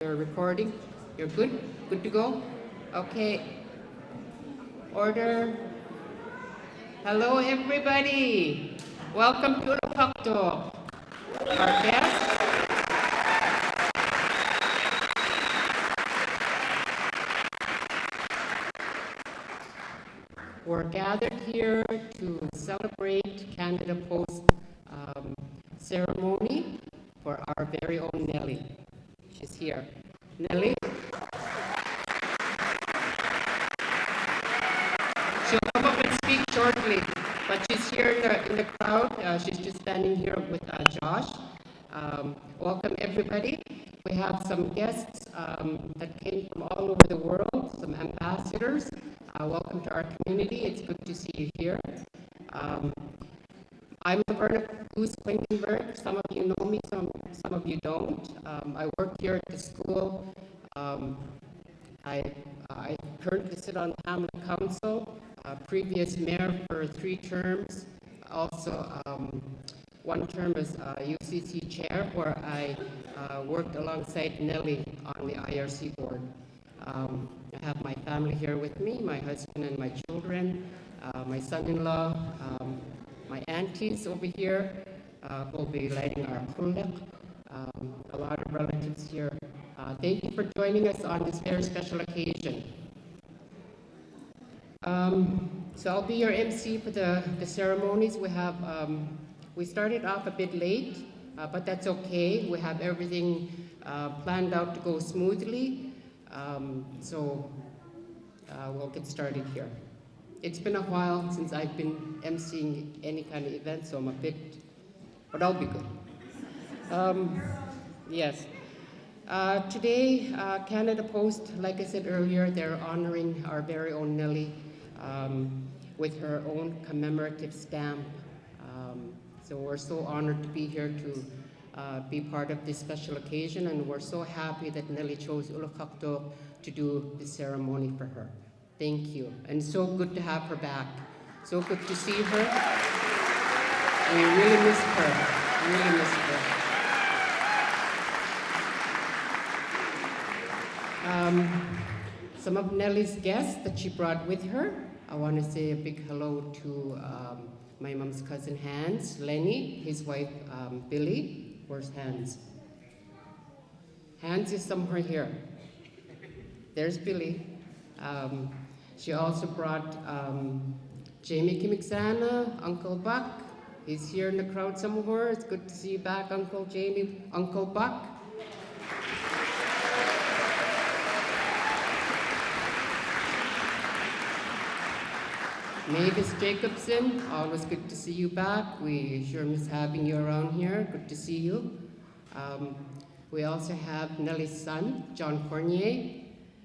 You're recording? You're good? Good to go? Okay. Order. Hello, everybody. Welcome to Ulapakto. Our guests. We're gathered here to celebrate Canada Post ceremony for our very own Nelly. She's here. Nelly? She'll come up and speak shortly, but she's here in the crowd. She's just standing here with Josh. Welcome, everybody. We have some guests that came from all over the world, some ambassadors. Welcome to our community. It's good to see you here. I'm Laverne Goose Quinkenberg. Some of you know me, some of you don't. I work here at the school. I currently sit on the Hamlet Council, previous mayor for 3 terms, also one term as UCC chair, where I worked alongside Nelly on the IRC board. I have my family here with me, my husband and my children, my son-in-law, my aunties over here will be lighting our kulak. A lot of relatives here. Thank you for joining us on this very special occasion. So I'll be your MC for the ceremonies. We started off a bit late, but that's okay. We have everything planned out to go smoothly. So we'll get started here. It's been a while since I've been emceeing any kind of event, so I'm a bit, but I'll be good. Yes. Today, Canada Post, like I said earlier, they're honoring our very own Nelly with her own commemorative stamp. So we're so honored to be here to be part of this special occasion, and we're so happy that Nelly chose Ulapakto to do the ceremony for her. Thank you. And so good to have her back. So good to see her. We really missed her. Really missed her. Some of Nelly's guests that she brought with her. I want to say a big hello to my mom's cousin Hans, Lenny, his wife Billy. Where's Hans? Hans is somewhere here. There's Billy. She also brought Jamie Kimiksana, Uncle Buck. He's here in the crowd somewhere. It's good to see you back, Uncle Jamie, Uncle Buck. Mavis Jacobson, always good to see you back. We sure miss having you around here. Good to see you. We also have Nelly's son, John Cournoyea,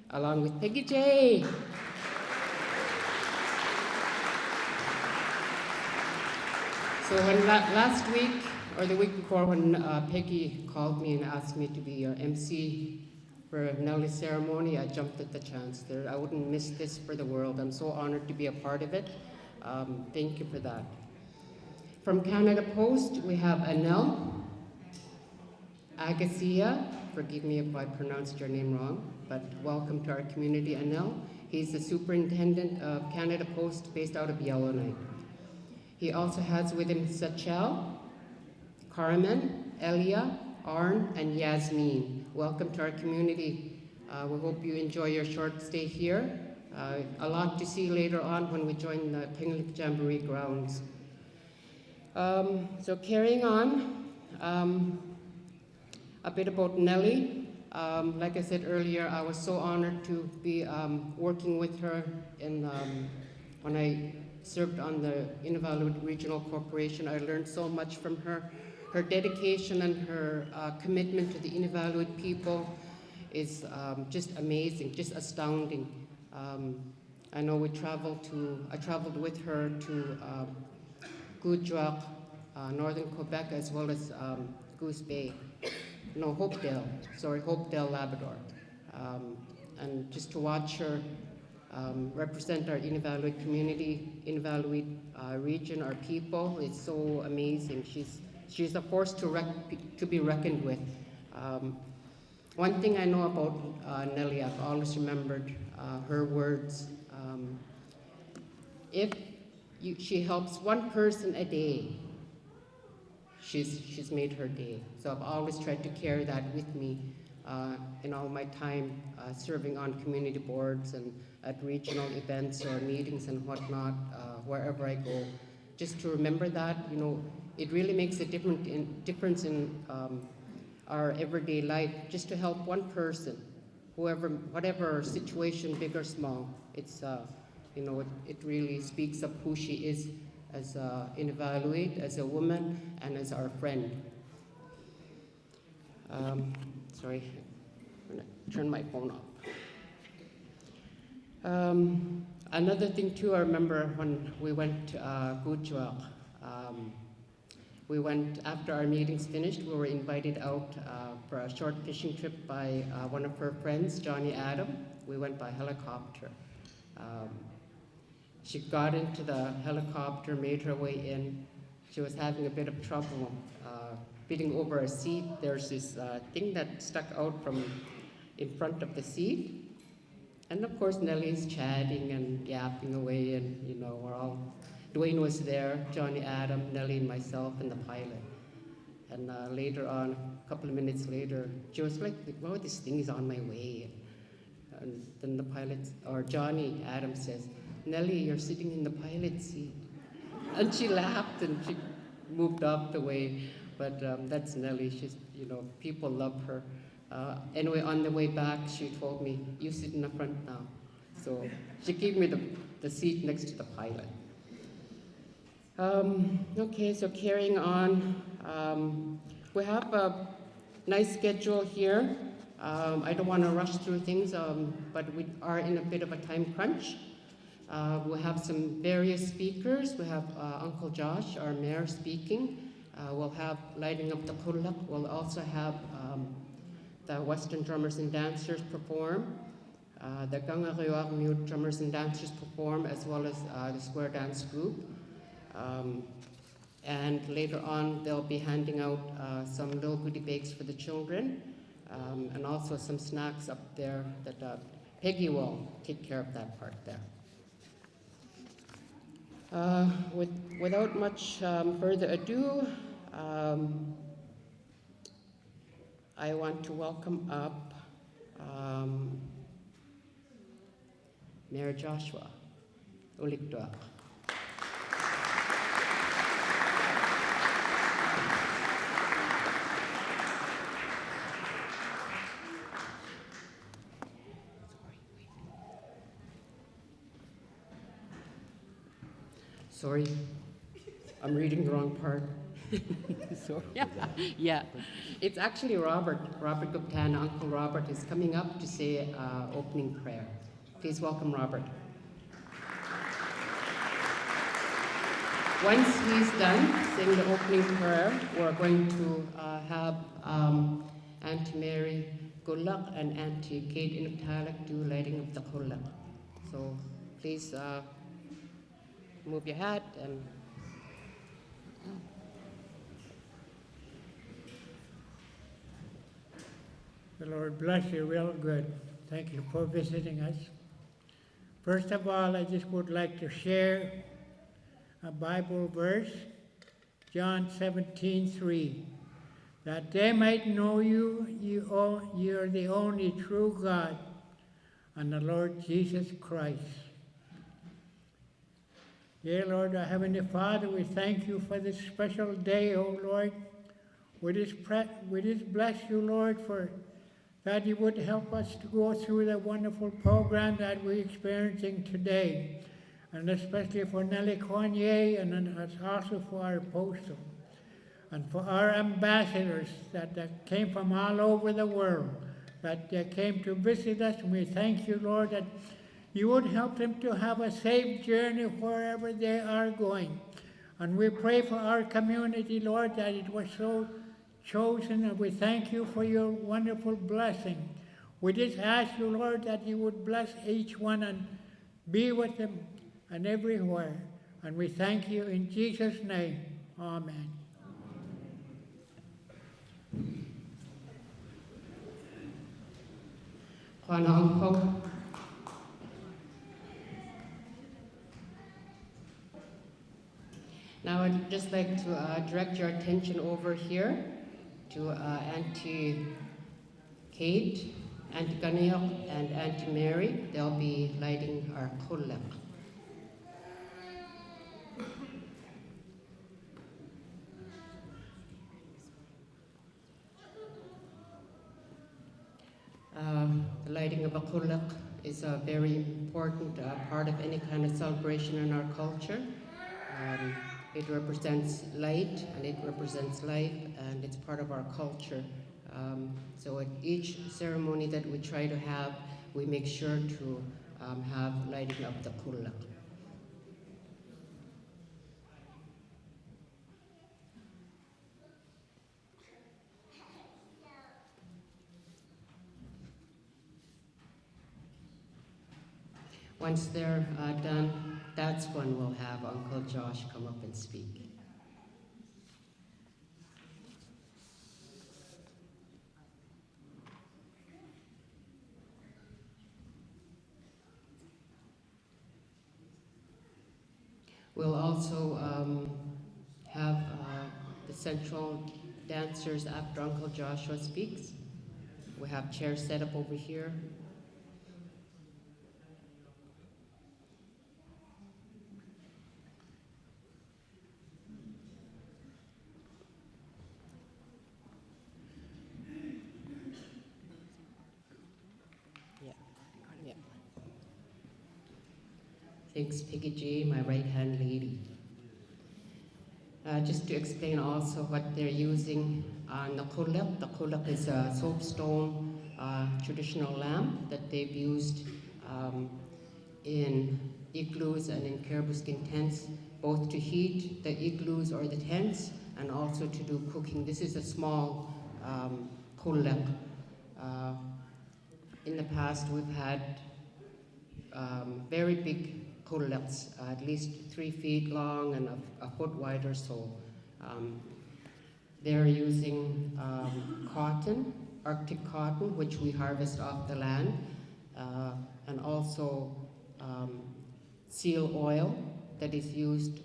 along with Peggy J. So when last week, or the week before, when Peggy called me and asked me to be your MC for Nelly's ceremony, I jumped at the chance. I wouldn't miss this for the world. I'm so honored to be a part of it. Thank you for that. From Canada Post, we have Anel Agasia. Forgive me if I pronounced your name wrong, but welcome to our community, Anel. He's the superintendent of Canada Post based out of Yellowknife. He also has with him Sachel, Carmen, Elia, Arn, and Yasmin. Welcome to our community. We hope you enjoy your short stay here. A lot to see later on when we join the Kingalik Jamboree grounds. So carrying on, a bit about Nelly. Like I said earlier, I was so honored to be working with her when I served on the Inuvialuit Regional Corporation. I learned so much from her. Her dedication and her commitment to the Inuvialuit people is just amazing, just astounding. I know I traveled with her to Goodjock, Northern Quebec, as well as Goose Bay. No, Hopedale, Labrador. And just to watch her represent our Inuvialuit community, Inuvialuit region, our people, it's so amazing. She's a force to be reckoned with. One thing I know about Nelly, I've always remembered her words. If she helps one person a day, she's made her day. So I've always tried to carry that with me in all my time serving on community boards and at regional events or meetings and whatnot, wherever I go. Just to remember that, it really makes a difference in our everyday life, just to help one person, whatever situation, big or small. It's it really speaks of who she is as in Evaluate, as a woman, and as our friend. Sorry, I'm gonna turn my phone off. Another thing too, I remember when we went to Gujarat. We went, after our meetings finished, we were invited out for a short fishing trip by one of her friends, Johnny Adam. We went by helicopter. She got into the helicopter, made her way in. She was having a bit of trouble fitting over a seat. There's this thing that stuck out from in front of the seat. And of course, Nelly's chatting and yapping away, and we're all, Dwayne was there, Johnny Adam, Nelly, and myself, and the pilot. And later on, a couple of minutes later, she was like, "Wow, this thing is on my way." And then the pilot, or Johnny Adam, says, "Nelly, you're sitting in the pilot seat." And she laughed and she moved off the way. But that's Nelly. She's, people love her. Anyway, on the way back, she told me, "You sit in the front now." So she gave me the seat next to the pilot. Okay, so carrying on. We have a nice schedule here. I don't want to rush through things, but we are in a bit of a time crunch. We'll have some various speakers. We have Uncle Josh, our mayor, speaking. We'll have lighting up the Keynote. We'll also have the Western drummers and dancers perform. The Kangariwak mute drummers and dancers perform, as well as the square dance group. And later on, they'll be handing out some little goodie bags for the children, and also some snacks up there that Peggy will take care of that part there. Without much further ado, I want to welcome up Mayor Joshua Ulikdoak. Sorry, I'm reading the wrong part. Sorry. Yeah. It's actually Robert Gupta. Uncle Robert is coming up to say opening prayer. Please welcome Robert. Once he's done saying the opening prayer, we're going to have Auntie Mary Gulak and Auntie Kate Inuktalak do lighting of the Kulak. So please move your hat and the Lord bless you real good. Thank you for visiting us. First of all, I just would like to share a Bible verse, John 17:3, that they might know you're the only true God and the Lord Jesus Christ. Dear Lord, our Heavenly Father, we thank you for this special day, O Lord. We just bless you, Lord, for that you would help us to go through the wonderful program that we're experiencing today, and especially for Nelly Cournoyea, and also for our apostle, and for our ambassadors that came from all over the world, that they came to visit us. And we thank you, Lord, that you would help them to have a safe journey wherever they are going. And we pray for our community, Lord, that it was so chosen, and we thank you for your wonderful blessing. We just ask you, Lord, that you would bless each one and be with them and everywhere. And we thank you in Jesus' name. Amen. Juana Uncle. Now I'd just like to direct your attention over here to Auntie Kate, Auntie Keynote, and Auntie Mary. They'll be lighting our kullak. The lighting of a kullak is a very important part of any kind of celebration in our culture. It represents light and it represents life, and it's part of our culture. So at each ceremony that we try to have, we make sure to have lighting of the kullak. Once they're done, that's when we'll have Uncle Josh come up and speak. We'll also have the central dancers after Uncle Joshua speaks. We have chairs set up over here. Thanks, Peggy J, my right-hand lady. Just to explain also what they're using on the kullak. The kullak is a soapstone traditional lamp that they've used in igloos and in caribou skin tents, both to heat the igloos or the tents and also to do cooking. This is a small kullak. In the past, we've had very big kullaks, at least 3 feet long and a foot wide or so. They're using cotton, Arctic cotton, which we harvest off the land, and also seal oil that is used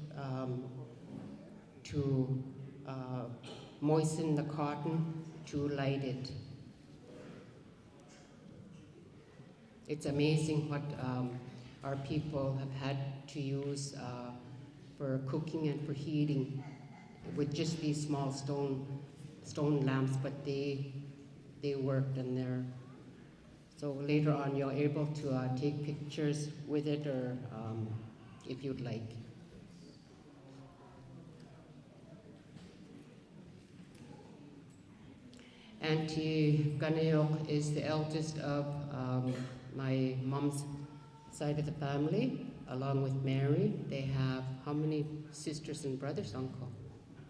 to moisten the cotton to light it. It's amazing what our people have had to use for cooking and for heating with just these small stone lamps, but they worked, and they're so later on you're able to take pictures with it, or if you'd like. Auntie Keynote is the eldest of my mom's side of the family, along with Mary. They have how many sisters and brothers, Uncle?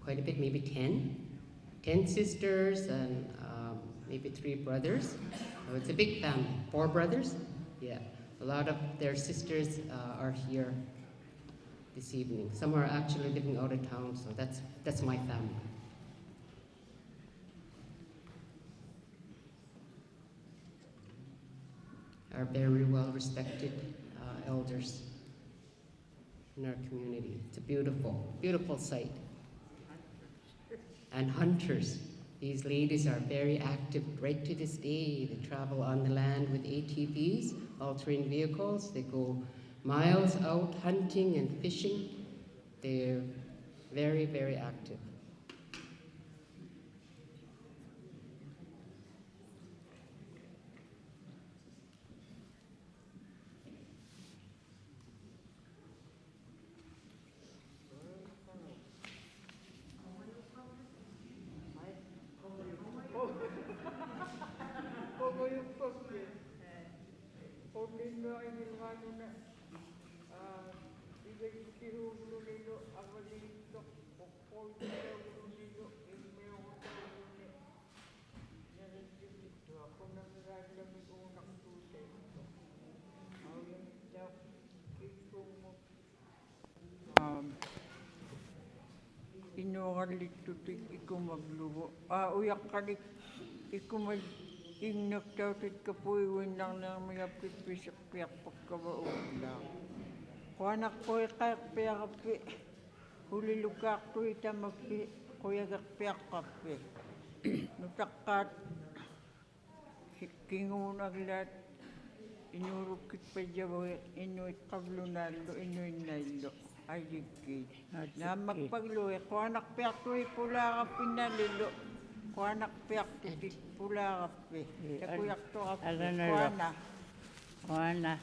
Quite a bit, maybe 10? 10 sisters and maybe 3 brothers. So it's a big family. 4 brothers? Yeah. A lot of their sisters are here this evening. Some are actually living out of town, so that's my family. Are very well respected elders in our community. It's a beautiful, beautiful sight. And hunters. These ladies are very active right to this day. They travel on the land with ATVs, all-terrain vehicles. They go miles out hunting and fishing. They're very, very active. Inukalit tutik ikumaglubo. Uyak kalit ikumag Innagtautit ka po iwindang ng mga pipisak-piyak pagkabauglang. Kuanak po ikakpiyak kapi. Hulilukak to itamaki kuyagakpiyak kapi. Nutakat kingunaglat inurukit pa jawa inuit kablunalo inuit nailo. Ayikid. Na magpagluwi, kuanak piyak to ipula ka pinalilo. Kuanak piyak titik pula kapi. Kuyak to kapi. Kuana. Kuana.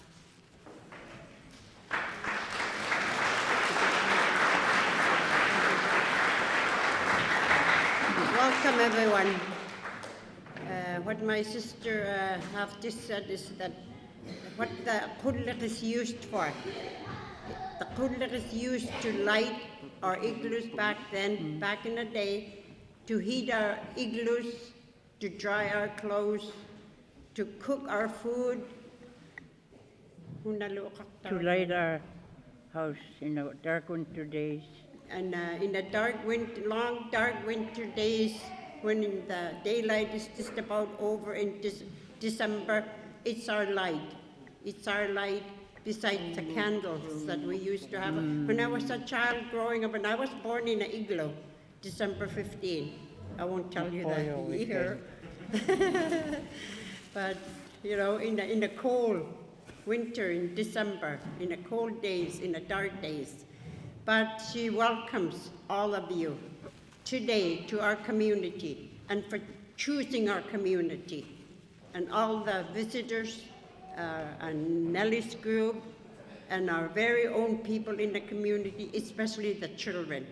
Welcome everyone. What my sister have just said is that what the Kingalik is used for. The Kingalik is used to light our igloos back then, back in the day, to heat our igloos, to dry our clothes, to cook our food. To light our house in the dark winter days. And in the long dark winter days, when the daylight is just about over in December, it's our light. It's our light besides the candles that we used to have. When I was a child growing up, and I was born in an igloo, December 15. I won't tell you the year. But, you know, in the cold winter in December, in the cold days, in the dark days. But she welcomes all of you today to our community and for choosing our community. And all the visitors and Nelly's group and our very own people in the community, especially the children.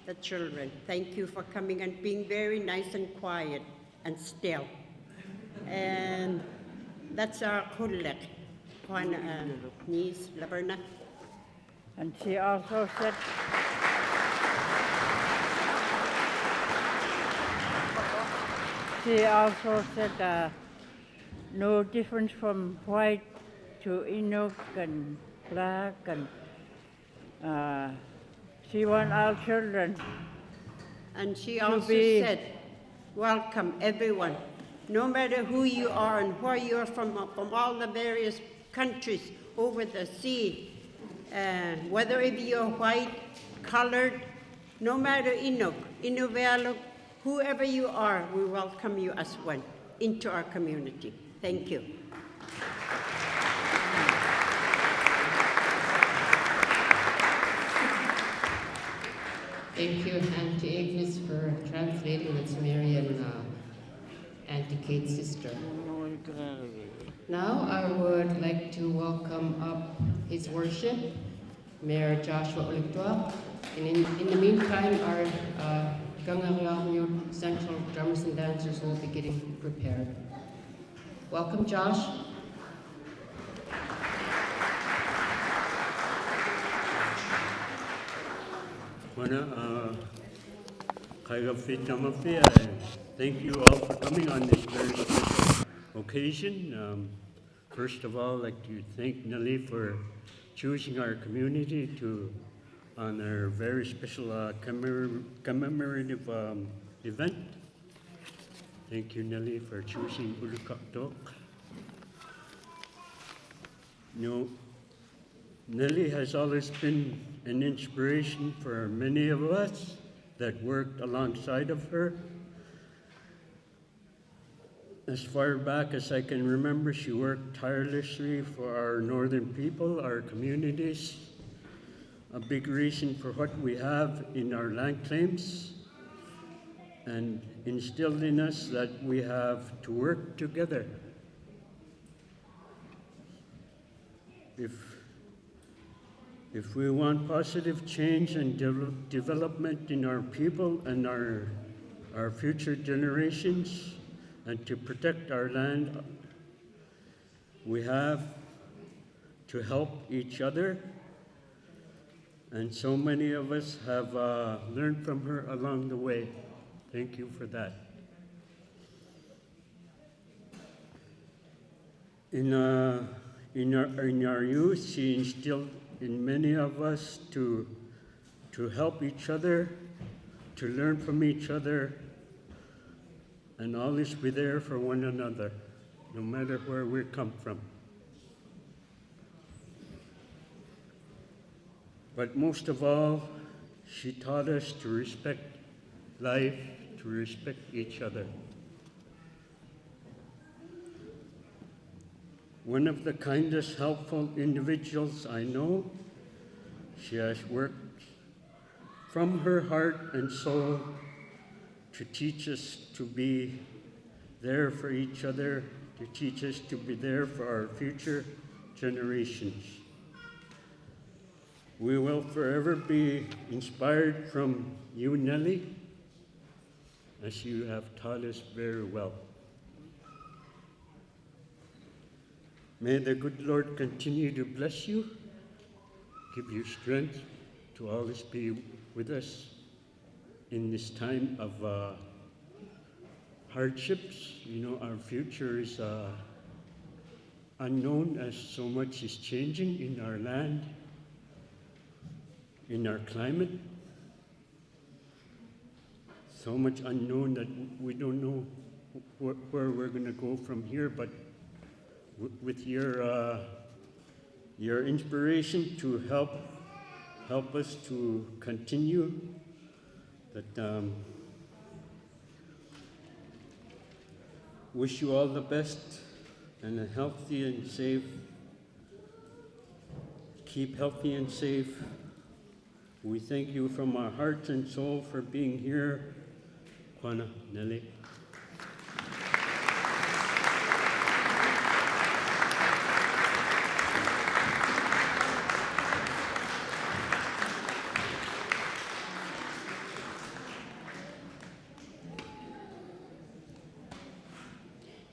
The children. Thank you for coming and being very nice and quiet and still. And that's our Kingalik. Niece, Laverna. And she also said, no difference from white to Inuk and black, and she wants all children. And she also said, welcome everyone, no matter who you are and where you are from all the various countries over the sea, whether if you're white, colored, no matter Inuk, Inuvialuk, whoever you are, we welcome you as one into our community. Thank you. Thank you, Auntie Agnes, for translating. That's Mary and Auntie Kate's sister. Now I would like to welcome up His Worship, Mayor Joshua Olitwa. And in the meantime, our Kangariang Central drummers and dancers will be getting prepared. Welcome, Josh. Thank you all for coming on this very special occasion. First of all, I'd like to thank Nelly for choosing our community on our very special commemorative event. Thank you, Nelly, for choosing Ulukaktok. Nelly has always been an inspiration for many of us that worked alongside of her. As far back as I can remember, she worked tirelessly for our northern people, our communities, a big reason for what we have in our land claims, and instilled in us that we have to work together. If we want positive change and development in our people and our future generations, and to protect our land, we have to help each other. And so many of us have learned from her along the way. Thank you for that. In our youth, she instilled in many of us to help each other, to learn from each other, and always be there for one another, no matter where we come from. But most of all, she taught us to respect life, to respect each other. One of the kindest, helpful individuals I know, she has worked from her heart and soul to teach us to be there for each other, to teach us to be there for our future generations. We will forever be inspired from you, Nelly, as you have taught us very well. May the good Lord continue to bless you, give you strength to always be with us in this time of hardships. You know, our future is unknown as so much is changing in our land, in our climate. So much unknown that we don't know where we're going to go from here, but with your inspiration to help us to continue, that wish you all the best and a healthy and safe. Keep healthy and safe. We thank you from our hearts and soul for being here. Cournoyea, Nelly.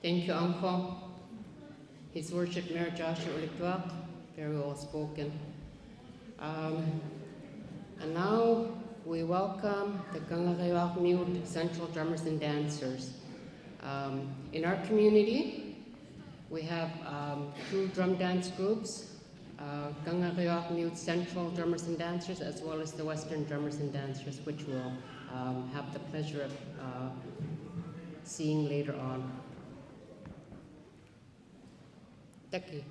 Thank you, Uncle. His Worship Mayor Joshua Ulikwak, very well spoken. And now we welcome the Kingalik Mute Central Drummers and Dancers. In our community, we have 2 drum dance groups, Kingalik Mute Central Drummers and Dancers, as well as the Western Drummers and Dancers, which we'll have the pleasure of seeing later on. Taki.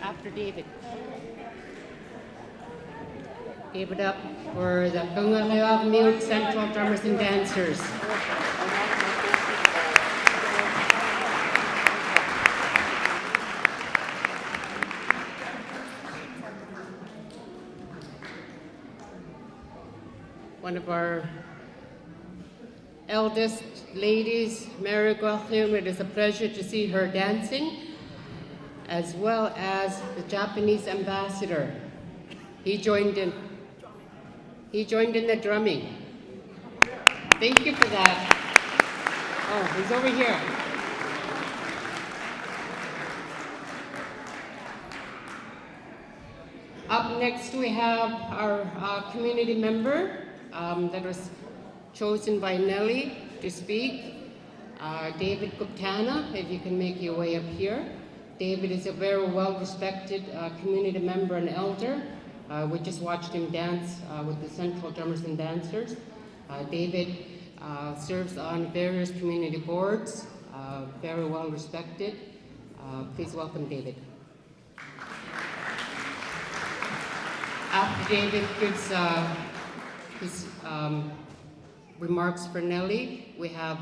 After David. Give it up for the Kingalik Central Drummers and Dancers. One of our eldest ladies, Mary Guachim, it is a pleasure to see her dancing, as well as the Japanese ambassador. He joined in the drumming. Thank you for that. Oh, he's over here. Up next we have our community member that was chosen by Nelly to speak, David Guptana, if you can make your way up here. David is a very well-respected community member and elder. We just watched him dance with the Central Drummers and Dancers. David serves on various community boards, very well-respected. Please welcome David. After David gives his remarks for Nelly, we have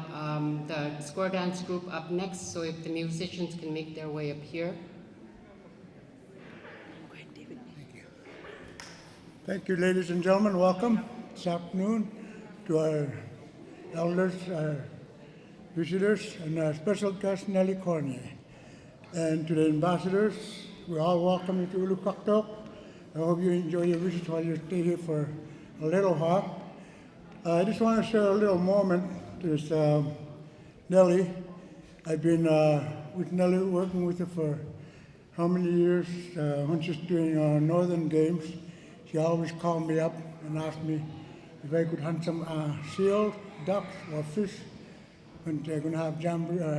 the square dance group up next, so if the musicians can make their way up here. Go ahead, David. Thank you. Thank you, ladies and gentlemen. Welcome this afternoon to our elders, our visitors, and our special guest, Nelly Cournoyea. And to the ambassadors, we all welcome you to Ulukaktok. I hope you enjoy your visit while you stay here for a little while. I just want to share a little moment. There's Nelly. I've been with Nelly, working with her for how many years? When she's doing Northern Games, she always called me up and asked me if I could hunt some seal, ducks, or fish when they're going to have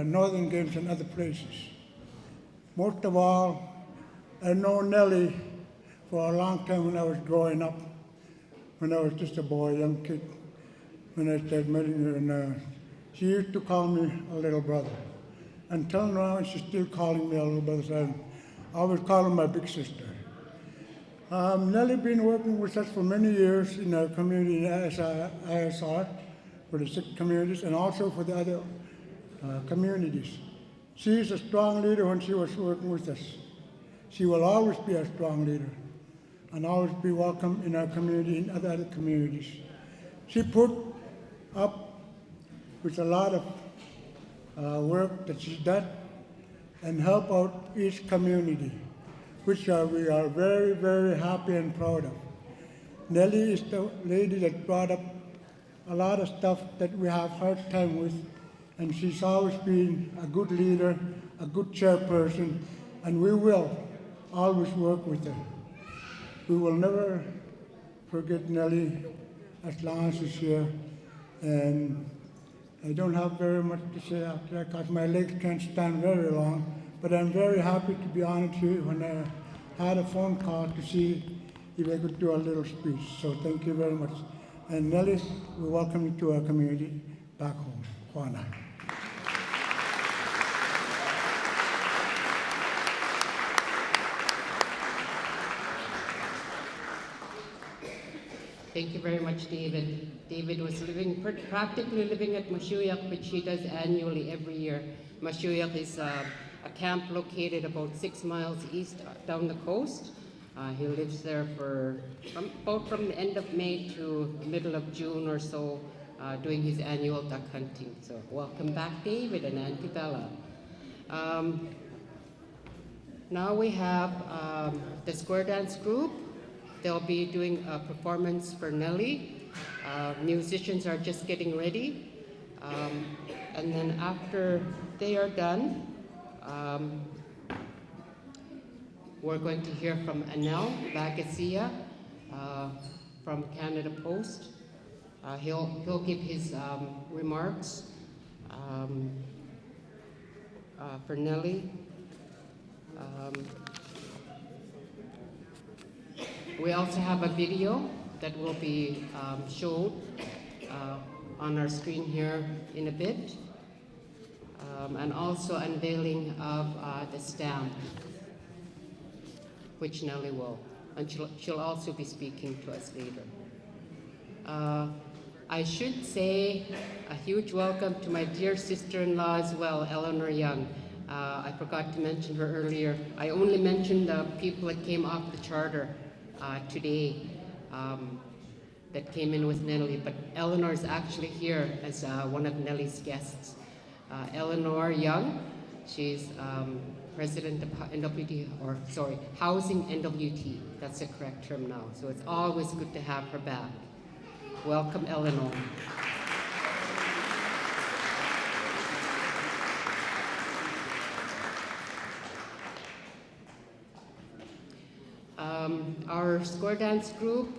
Northern Games in other places. Most of all, I know Nelly for a long time when I was growing up, when I was just a boy, young kid, when I started meeting her, and she used to call me a little brother. Until now, she's still calling me a little brother, so I always call her my big sister. Nelly been working with us for many years in our community in ISR, for the 6 communities, and also for the other communities. She is a strong leader when she was working with us. She will always be a strong leader and always be welcome in our community and other communities. She put up with a lot of work that she's done and help out each community, which we are very, very happy and proud of. Nelly is the lady that brought up a lot of stuff that we have hard time with, and she's always been a good leader, a good chairperson, and we will always work with her. We will never forget Nelly as long as she's here, and I don't have very much to say after that because my legs can't stand very long, but I'm very happy to be honored here when I had a phone call to see if I could do a little speech, so thank you very much. And Nelly, we welcome you to our community. back home, Cournoyea. Thank you very much, David. David was practically living at Mashuyak, which he does annually every year. Mashuyak is a camp located about 6 miles east down the coast. He lives there from the end of May to middle of June or so, doing his annual duck hunting. So welcome back, David and Auntie Bella. Now we have the square dance group. They'll be doing a performance for Nelly. Musicians are just getting ready. And then after they are done, we're going to hear from Anel Bagasia from Canada Post. He'll give his remarks for Nelly. We also have a video that will be showed on our screen here in a bit, and also unveiling of the stamp, which Nelly will, and she'll also be speaking to us later. I should say a huge welcome to my dear sister-in-law as well, Eleanor Young. I forgot to mention her earlier. I only mentioned the people that came off the charter today that came in with Nelly, but Eleanor is actually here as one of Nelly's guests. Eleanor Young, she's president of Housing NWT. That's the correct term now. So it's always good to have her back. Welcome, Eleanor. Our square dance group,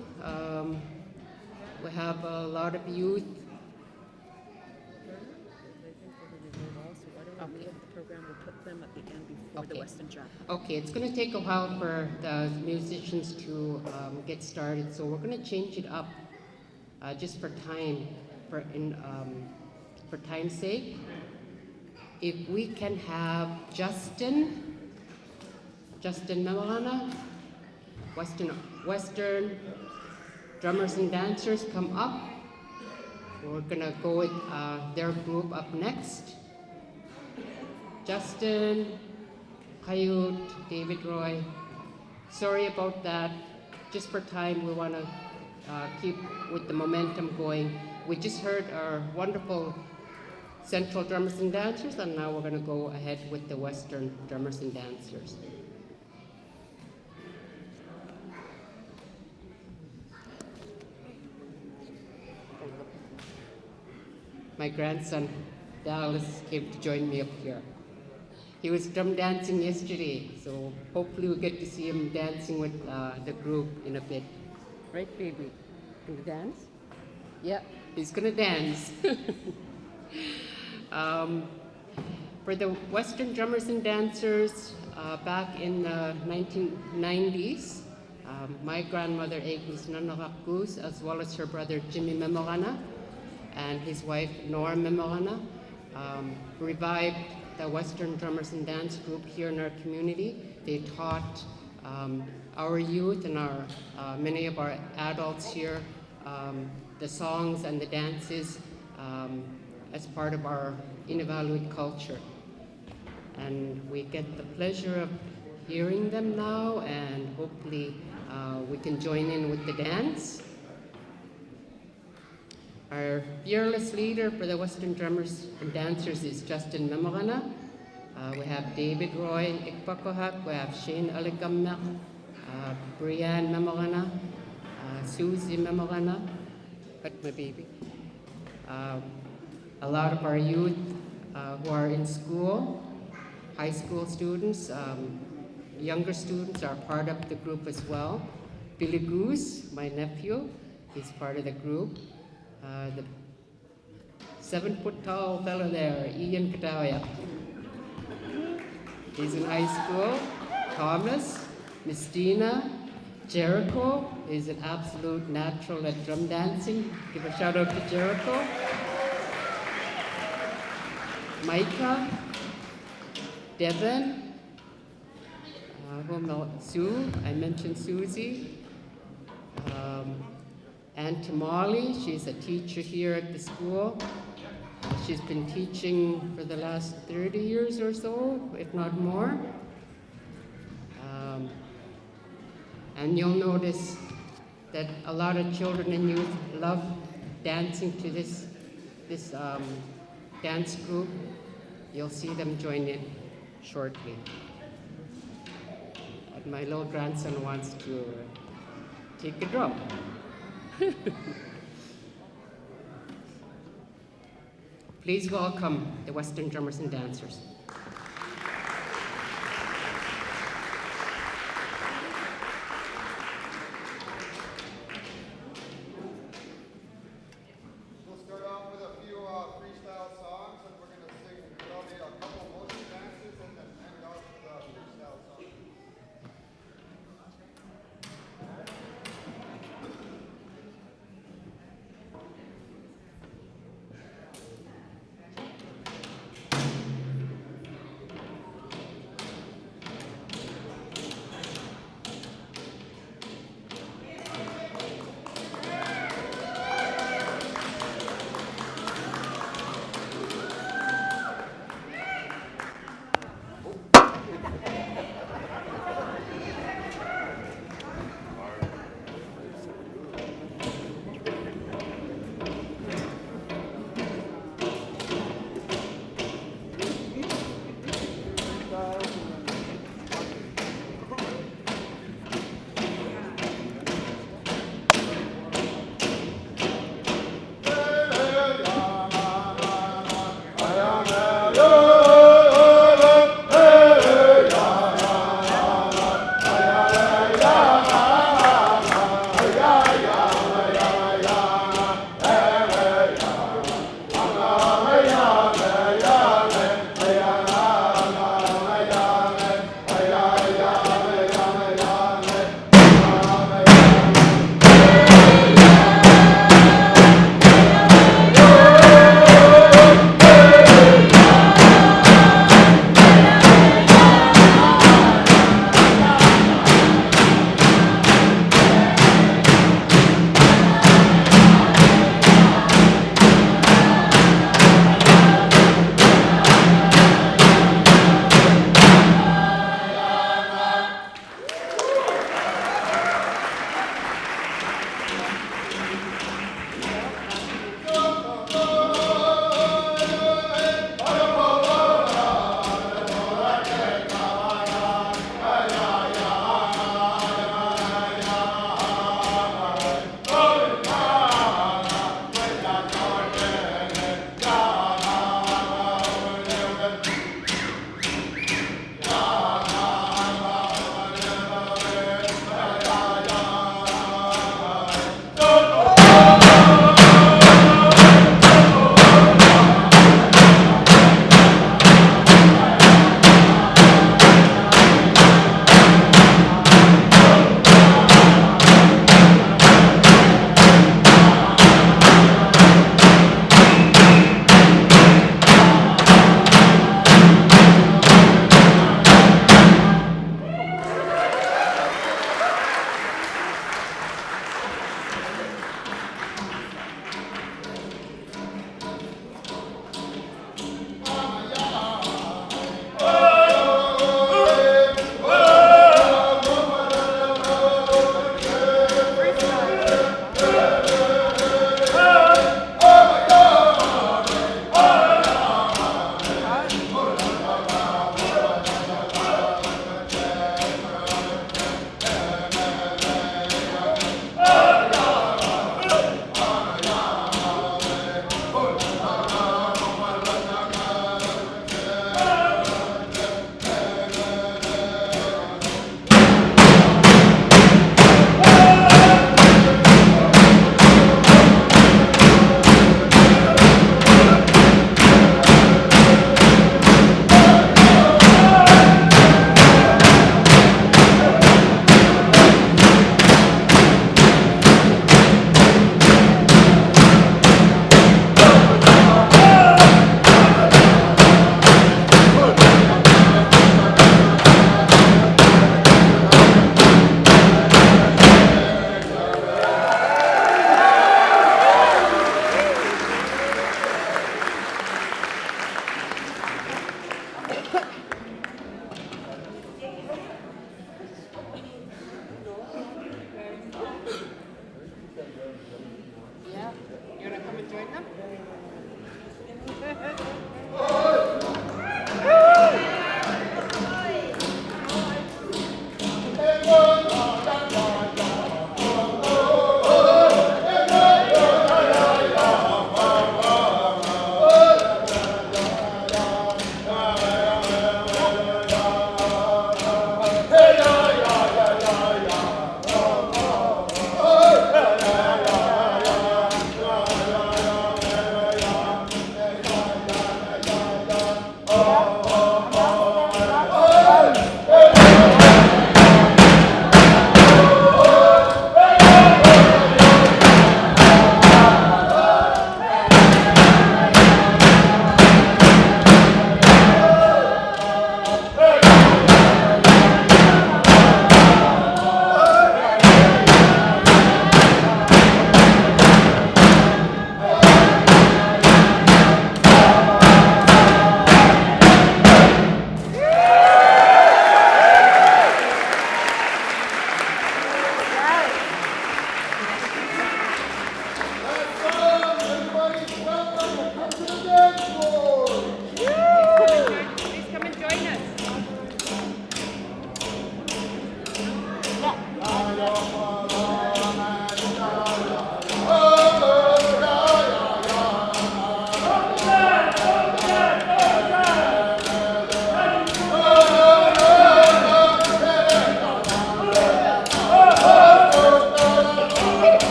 we have a lot of youth. Okay. The program will put them at the end before the Western Drop. Okay, it's going to take a while for the musicians to get started, so we're going to change it up just for time, for time's sake. If we can have Justin Memalana, Western drummers and dancers come up. We're gonna go with their group up next. Justin, Kayut, David Roy. Sorry about that. Just for time, we wanna keep with the momentum going. We just heard our wonderful Central drummers and dancers, and now we're gonna go ahead with the Western drummers and dancers. My grandson, Dallas, came to join me up here. He was drum dancing yesterday, so hopefully we'll get to see him dancing with the group in a bit. Right, baby? Gonna dance? Yeah, he's gonna dance. For the Western drummers and dancers, back in the 1990s, my grandmother, Agnes Nanakakus, as well as her brother, Jimmy Memalana, and his wife, Nora Memalana, revived the Western drummers and dance group here in our community. They taught our youth and many of our adults here the songs and the dances as part of our Inuvialuit culture. And we get the pleasure of hearing them now, and hopefully we can join in with the dance. Our fearless leader for the Western drummers and dancers is Justin Memalana. We have David Roy in Ikpakohak. We have Shane Aligamnak, Brianne Memalana, Susie Memalana. But my baby. A lot of our youth who are in school, high school students, younger students are part of the group as well. Billy Goose, my nephew, he's part of the group. The 7-foot-tall fellow there, Ian Katawaya. He's in high school. Thomas, Miss Dina, Jericho is an absolute natural at drum dancing. Give a shout out to Jericho. Micah, Devin, Sue, I mentioned Susie, Aunt Tamale, she's a teacher here at the school. She's been teaching for the last 30 years or so, if not more. And you'll notice that a lot of children and youth love dancing to this dance group. You'll see them join in shortly. And my little grandson wants to take a drum. Please welcome the Western drummers and dancers. We'll start off with a few freestyle songs, and we're going to sing probably a couple motion dances and then end it off with a freestyle song.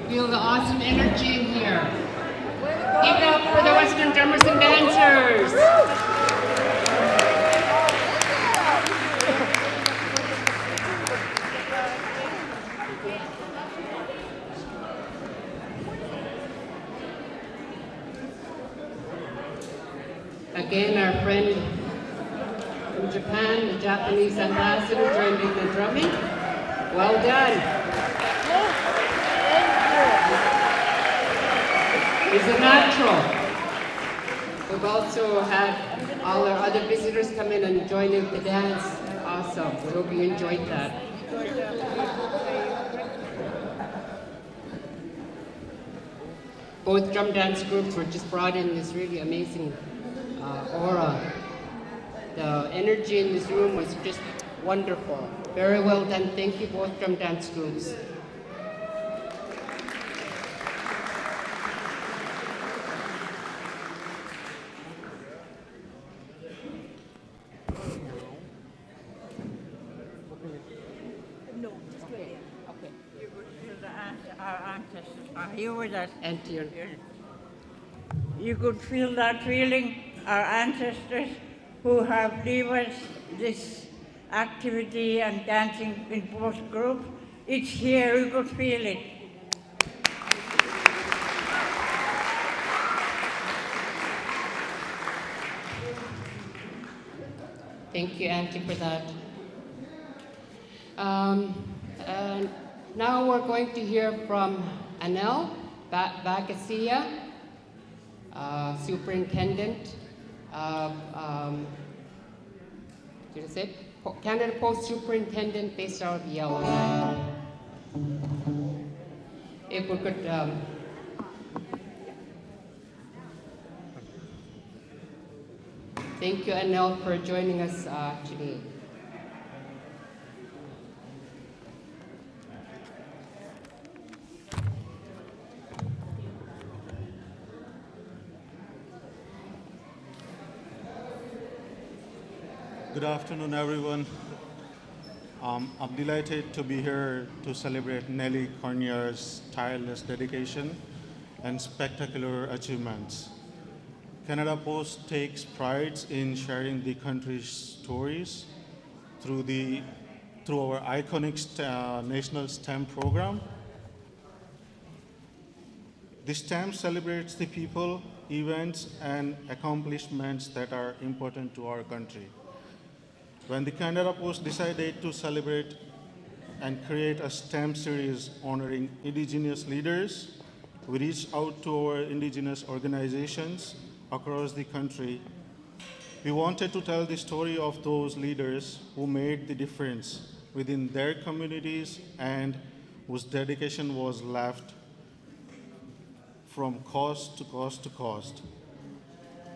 Feel the awesome energy in here. Give it up for the Western drummers and dancers. Again, our friend from Japan, the Japanese ambassador, joined in the drumming. Well done. He's a natural. We've also had all our other visitors come in and join in the dance. Awesome. We hope you enjoyed that. Both drum dance groups were just brought in this really amazing aura. The energy in this room was just wonderful. Very well done. Thank you, both drum dance groups. No, just wait. Okay. You could feel our ancestors are here with us. And to your You could feel that feeling, our ancestors who have led us this activity and dancing in both groups. It's here, you could feel it. Thank you, Auntie, for that. And now we're going to hear from Anel Bagasia, Superintendent of Canada Post Superintendent based out of Yellowknife. If we could thank you, Anel, for joining us today. Good afternoon, everyone. I'm delighted to be here to celebrate Nelly Cournoyea's tireless dedication and spectacular achievements. Canada Post takes pride in sharing the country's stories through our iconic national stamp program. The stamp celebrates the people, events, and accomplishments that are important to our country. When the Canada Post decided to celebrate and create a stamp series honoring Indigenous leaders, we reached out to our Indigenous organizations across the country. We wanted to tell the story of those leaders who made the difference within their communities and whose dedication was left from coast to coast to coast.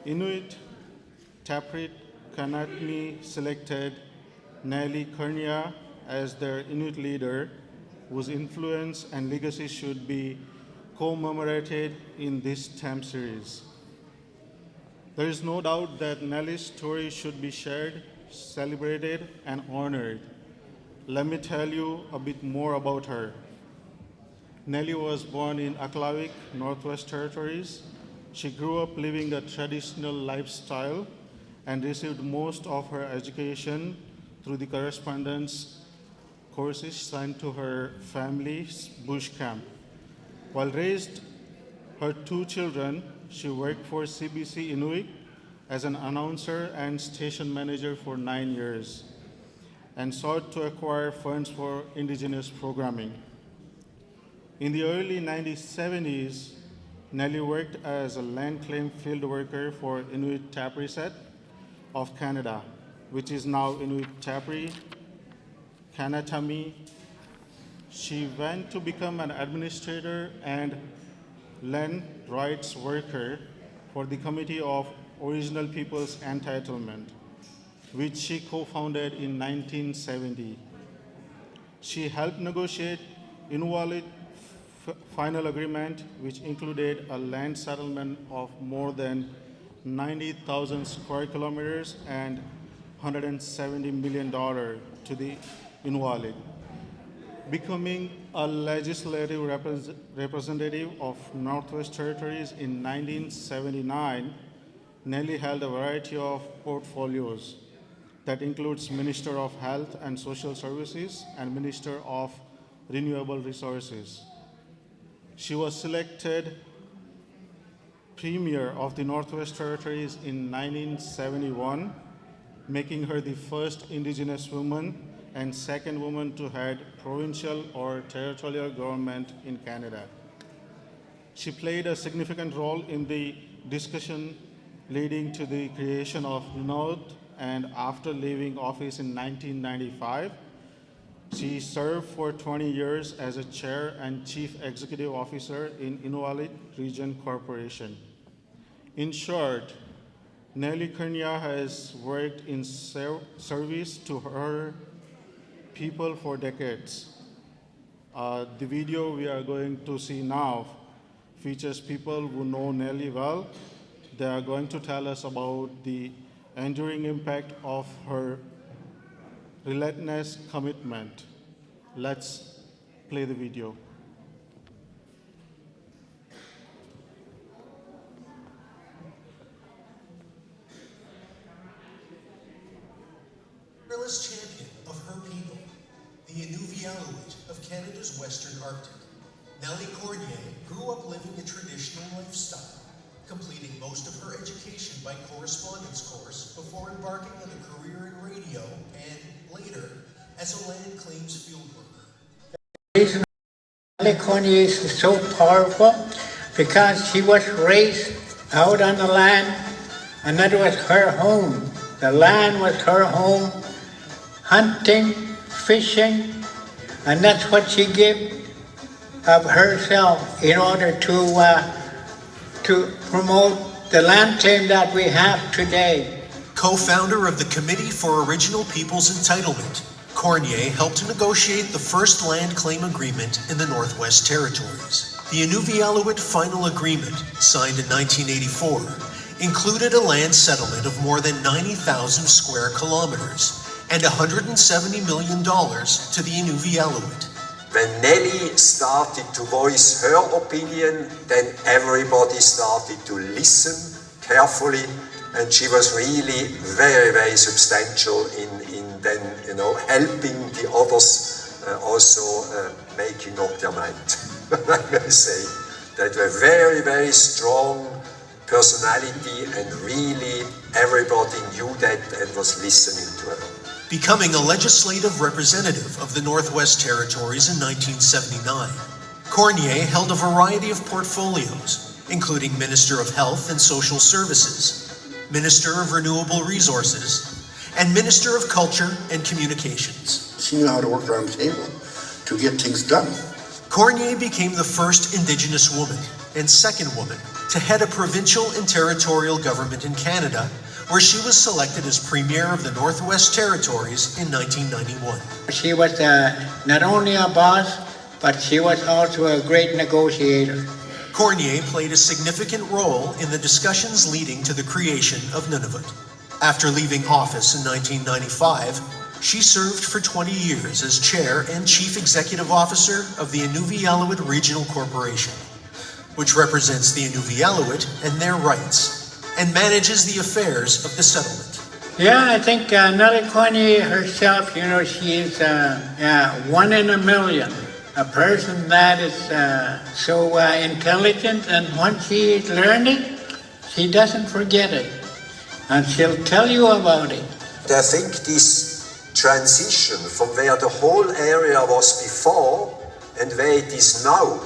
Inuit, Taprit, Kanatni selected Nelly Cournoyea as their Inuit leader, whose influence and legacy should be commemorated in this stamp series. There is no doubt that Nelly's story should be shared, celebrated, and honored. Let me tell you a bit more about her. Nelly was born in Aklavik, Northwest Territories. She grew up living a traditional lifestyle and received most of her education through the correspondence courses sent to her family's bush camp. While raised her two children, she worked for CBC Inuit as an announcer and station manager for 9 years and sought to acquire funds for Indigenous programming. In the early 1970s, Nelly worked as a land claim field worker for Inuit Tapri of Canada, which is now Inuit Tapri, Kanatami. She went to become an administrator and land rights worker for the Committee of Original Peoples Entitlement, which she co-founded in 1970. She helped negotiate Inuit final agreement, which included a land settlement of more than 90,000 square kilometers and $170 million to the Inuit. becoming a legislative representative of Northwest Territories in 1979, Nelly held a variety of portfolios that includes Minister of Health and Social Services and Minister of Renewable Resources. She was selected Premier of the Northwest Territories in 1971, making her the first Indigenous woman and second woman to head provincial or territorial government in Canada. She played a significant role in the discussion leading to the creation of Keynote, and after leaving office in 1995, she served for 20 years as a chair and chief executive officer in Inuvialuit Region Corporation. In short, Nelly Cournoyea has worked in service to her people for decades. The video we are going to see now features people who know Nelly well. They are going to tell us about the enduring impact of her relentless commitment. Let's play the video. Fearless champion of her people, the unveiling of Canada's Western Arctic, Nelly Cournoyea grew up living a traditional lifestyle, completing most of her education by correspondence course before embarking on a career in radio and, later, as a land claims field worker. The reason Nelly Cournoyea is so powerful because she was raised out on the land, and that was her home. The land was her home, hunting, fishing, and that's what she gave of herself in order to promote the land claim that we have today. Co-founder of the Committee for Original Peoples Entitlement, Cournoyea helped negotiate the first land claim agreement in the Northwest Territories. The Inuvialuit Final Agreement, signed in 1984, included a land settlement of more than 90,000 square kilometers and $170 million to the Inuvialuit. When Nelly started to voice her opinion, then everybody started to listen carefully, and she was really very, very substantial in then, helping the others also making up their mind. I may say that were very, very strong personality, and really everybody knew that and was listening to her. Becoming a legislative representative of the Northwest Territories in 1979, Cournoyea held a variety of portfolios, including Minister of Health and Social Services, Minister of Renewable Resources, and Minister of Culture and Communications. She knew how to work around the table to get things done. Cournoyea became the first Indigenous woman and second woman to head a provincial and territorial government in Canada, where she was selected as Premier of the Northwest Territories in 1991. She was not only a boss, but she was also a great negotiator. Cournoyea played a significant role in the discussions leading to the creation of Nunavut. After leaving office in 1995, she served for 20 years as Chair and Chief Executive Officer of the Inuvialuit Regional Corporation, which represents the Inuvialuit and their rights, and manages the affairs of the settlement. Yeah, I think Nelly Cournoyea herself, she is one in a million. A person that is so intelligent, and once she learned it, she doesn't forget it. And she'll tell you about it. I think this transition from where the whole area was before and where it is now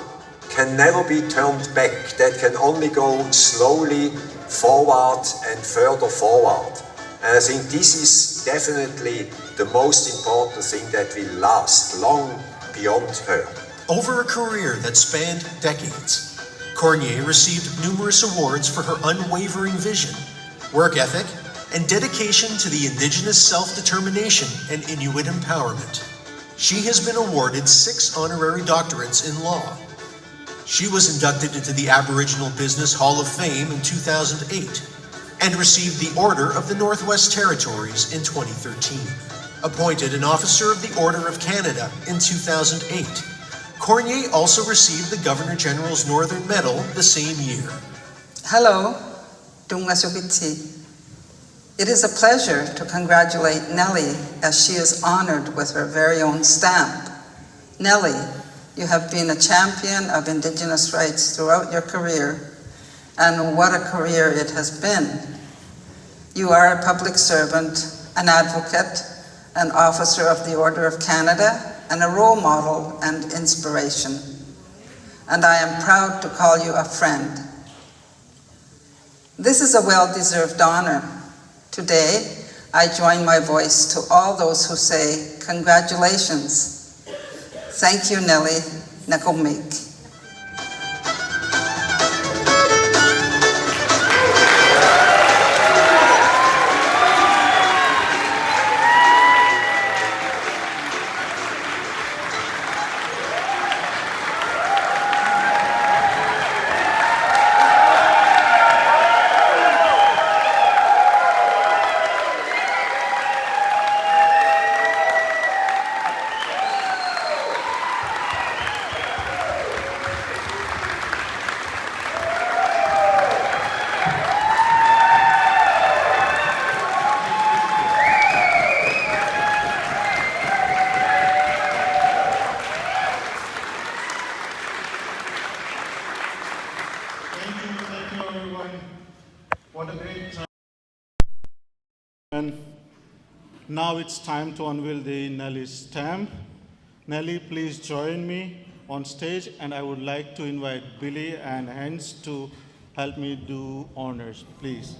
can never be turned back. That can only go slowly forward and further forward. And I think this is definitely the most important thing that will last long beyond her. Over a career that spanned decades, Cournoyea received numerous awards for her unwavering vision, work ethic, and dedication to the Indigenous self-determination and Inuit empowerment. She has been awarded 6 honorary doctorates in law. She was inducted into the Aboriginal Business Hall of Fame in 2008 and received the Order of the Northwest Territories in 2013. appointed an Officer of the Order of Canada in 2008. Cournoyea also received the Governor-General's Northern Medal the same year. Hello, Dungasubitsi. It is a pleasure to congratulate Nellie as she is honored with her very own stamp. Nellie, you have been a champion of Indigenous rights throughout your career, and what a career it has been. You are a public servant, an advocate, an officer of the Order of Canada, and a role model and inspiration. And I am proud to call you a friend. This is a well-deserved honor. Today, I join my voice to all those who say, congratulations. Thank you, Nelly. Nakomik. And now it's time to unveil the Nelly stamp. Nelly, please join me on stage, and I would like to invite Billy and Hans to help me do honors, please.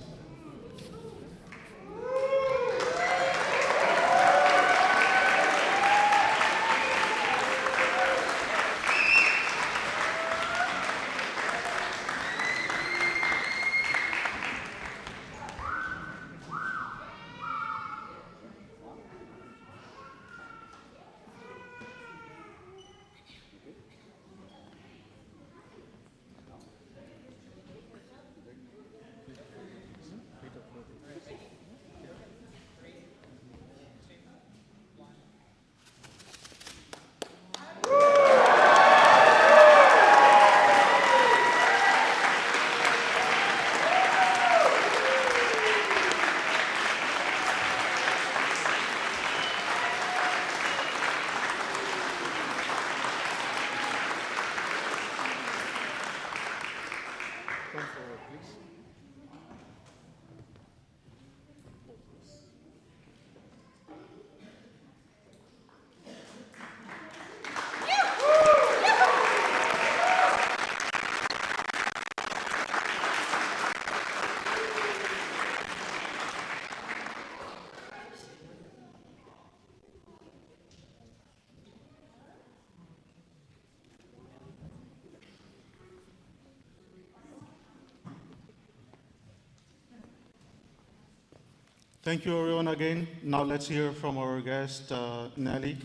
Thank you, everyone, again. Now let's hear from our guest, Nelly.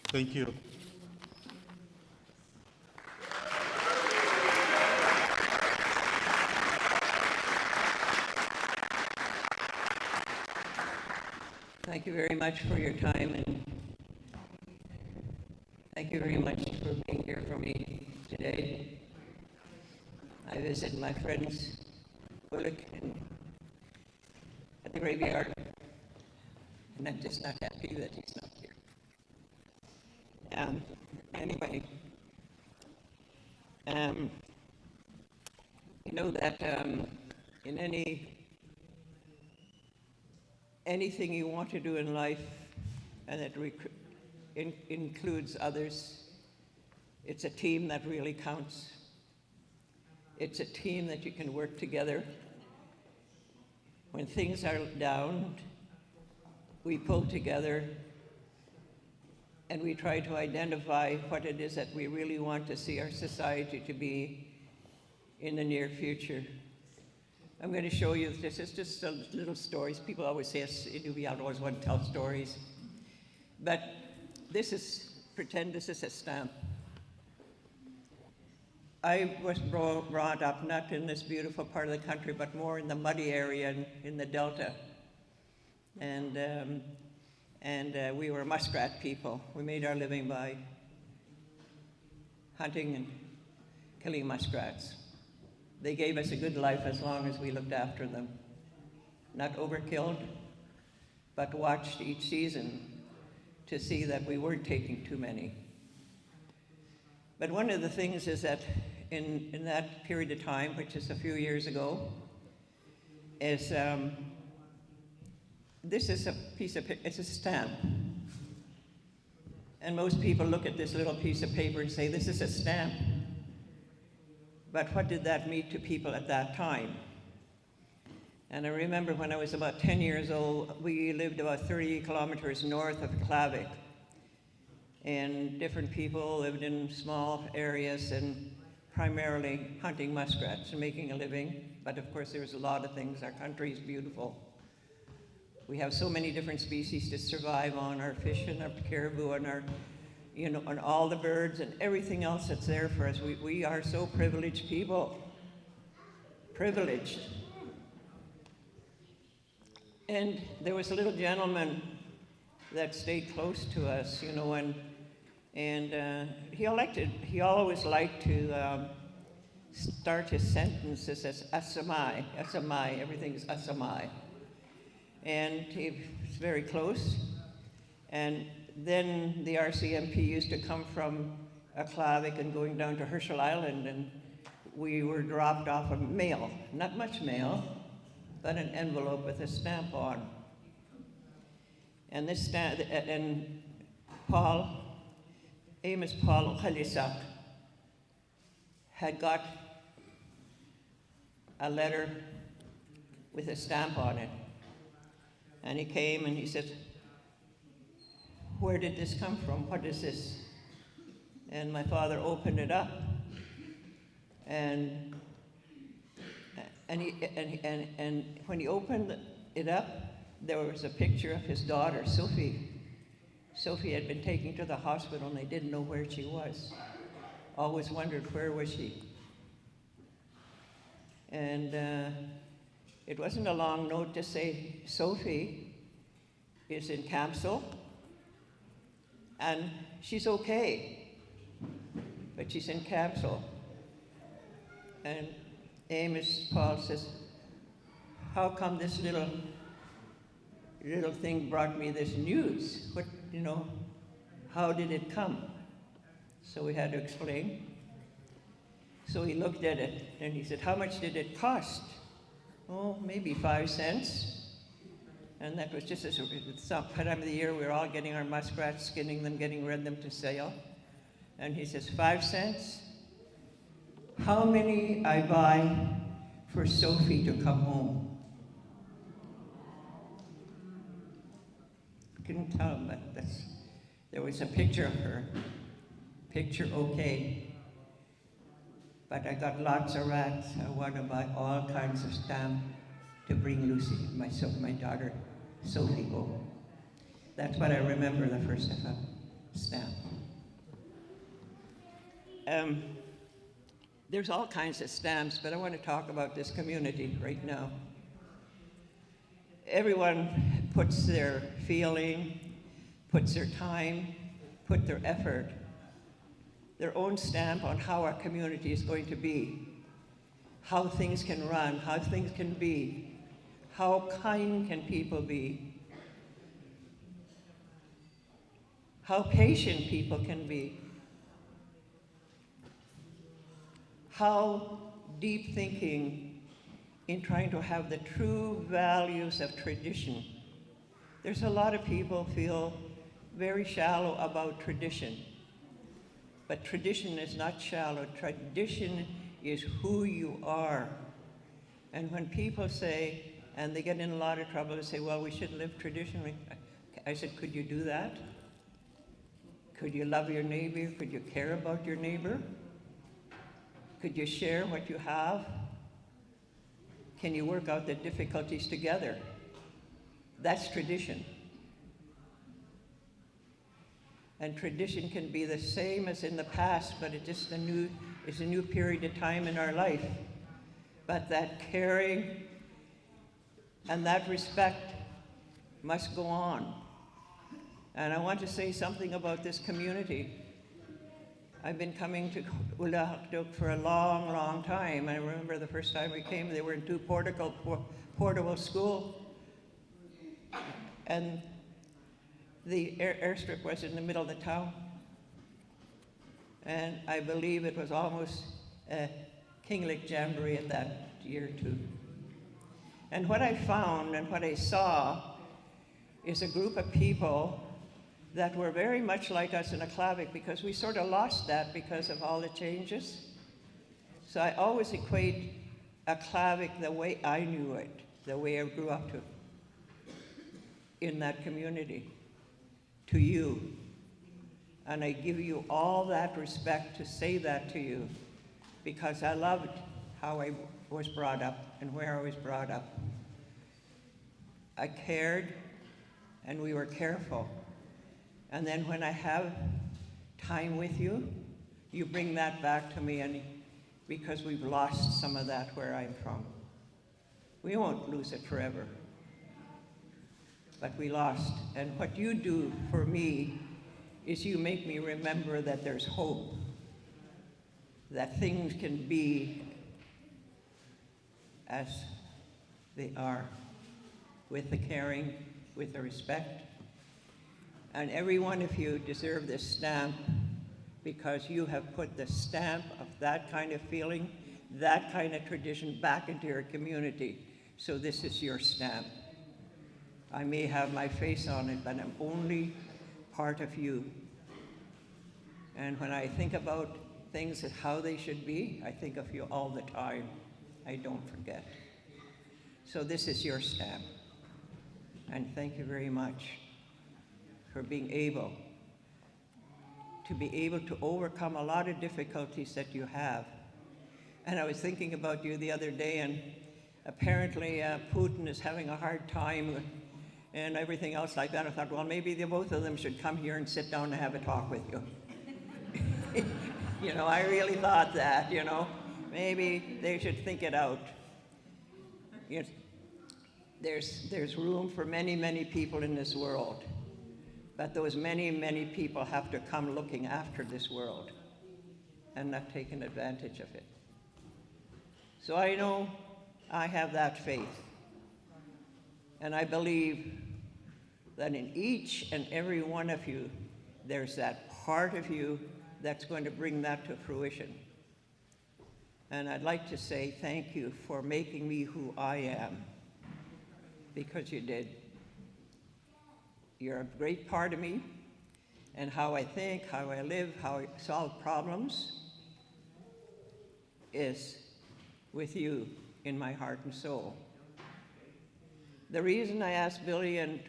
Thank you. Thank you very much for your time, and thank you very much for being here for me today. I visit my friends, Kingalik, at the graveyard, and I'm just not happy that he's not here. Anyway, you know that in anything you want to do in life, and it includes others, it's a team that really counts. It's a team that you can work together. When things are down, we pull together and we try to identify what it is that we really want to see our society to be in the near future. I'm going to show you, this is just some little stories. People always say, we always want to tell stories. But pretend this is a stamp. I was brought up not in this beautiful part of the country, but more in the muddy area in the Delta. And And we were muskrat people. We made our living by hunting and killing muskrats. They gave us a good life as long as we looked after them. Not overkilled, but watched each season to see that we weren't taking too many. But one of the things is that in that period of time, which is a few years ago, is this is a piece of, it's a stamp. And most people look at this little piece of paper and say, this is a stamp. But what did that mean to people at that time? And I remember when I was about 10 years old, we lived about 30 kilometers north of Keynote. And different people lived in small areas and primarily hunting muskrats and making a living. But of course, there's a lot of things. Our country is beautiful. We have so many different species to survive on, our fish and our caribou and our, you know, and all the birds and everything else that's there for us. We are so privileged people. Privileged. And there was a little gentleman that stayed close to us, you know, and he always liked to start his sentences as asamai, asamai, everything's asamai. And he was very close. And then the RCMP used to come from Keynote and going down to Herschel Island, and we were dropped off of mail, not much mail, but an envelope with a stamp on. And this stamp, and Amos Paul Khalisak had got a letter with a stamp on it. And he came and he said, where did this come from? What is this? And my father opened it up, and when he opened it up, there was a picture of his daughter, Sophie. Sophie had been taken to the hospital and they didn't know where she was. Always wondered, where was she? And it wasn't a long note to say, Sophie is in Capsule and she's okay, but she's in Capsule. And Amos Paul says, how come this little thing brought me this news? What, you know, how did it come? So we had to explain. So he looked at it and he said, how much did it cost? Oh, maybe 5 cents. And that was just as some time of the year, we were all getting our muskrats, skinning them, getting rid of them to sale. And he says, 5 cents? How many I buy for Sophie to come home? Couldn't tell him, but there was a picture of her. Picture okay. But I got lots of rats. I want to buy all kinds of stamps to bring Lucy, my daughter, Sophie, home. That's what I remember the first of a stamp. There's all kinds of stamps, but I want to talk about this community right now. Everyone puts their feeling, puts their time, put their effort, their own stamp on how our community is going to be, how things can run, how things can be, how kind can people be, how patient people can be, how deep thinking in trying to have the true values of tradition. There's a lot of people feel very shallow about tradition. But tradition is not shallow. Tradition is who you are. And when people say, and they get in a lot of trouble, they say, well, we should live traditionally. I said, could you do that? Could you love your neighbor? Could you care about your neighbor? Could you share what you have? Can you work out the difficulties together? That's tradition. And tradition can be the same as in the past, but it's just it's a new period of time in our life. But that caring and that respect must go on. And I want to say something about this community. I've been coming to Ulahakduk for a long, long time. I remember the first time we came, they were in two portable school. And the airstrip was in the middle of the town. And I believe it was almost a Kingalik jamboree at that year too. And what I found and what I saw is a group of people that were very much like us in Aklavik, because we sort of lost that because of all the changes. So I always equate Aklavik the way I knew it, the way I grew up to, in that community, to you. And I give you all that respect to say that to you, because I loved how I was brought up and where I was brought up. I cared, and we were careful. And then when I have time with you, you bring that back to me, and because we've lost some of that where I'm from. We won't lose it forever, but we lost. And what you do for me is you make me remember that there's hope, that things can be as they are, with the caring, with the respect. And every one of you deserve this stamp, because you have put the stamp of that kind of feeling, that kind of tradition back into your community. So this is your stamp. I may have my face on it, but I'm only part of you. And when I think about things and how they should be, I think of you all the time. I don't forget. So this is your stamp. And thank you very much for being able to overcome a lot of difficulties that you have. And I was thinking about you the other day, and apparently Putin is having a hard time and everything else like that. I thought, well, maybe the both of them should come here and sit down and have a talk with you. You know, I really thought that, you know. Maybe they should think it out. You know, there's room for many, many people in this world. But those many, many people have to come looking after this world and not taking advantage of it. So I know I have that faith. And I believe that in each and every one of you, there's that part of you that's going to bring that to fruition. And I'd like to say thank you for making me who I am, because you did. You're a great part of me, and how I think, how I live, how I solve problems is with you in my heart and soul. The reason I asked Billy and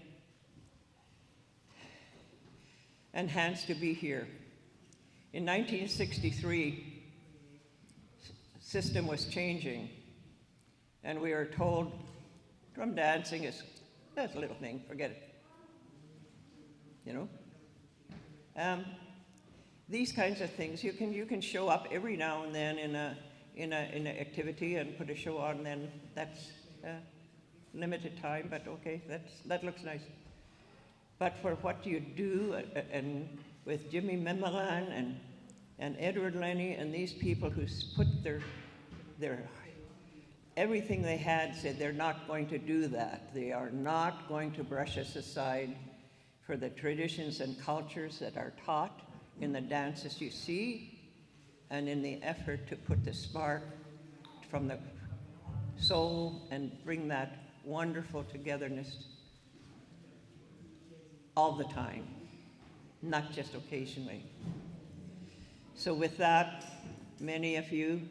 Hans to be here, in 1963, system was changing, and we were told drum dancing is, that's a little thing, forget it. You know, these kinds of things you can show up every now and then in an activity and put a show on. Then that's limited time, but okay, that looks nice. But for what you do, and with Jimmy Memeran and Edward Lenny and these people who put their everything they had, said they're not going to do that. They are not going to brush us aside for the traditions and cultures that are taught in the dances you see, and in the effort to put the spark from the soul and bring that wonderful togetherness all the time, not just occasionally. So with that, many of you,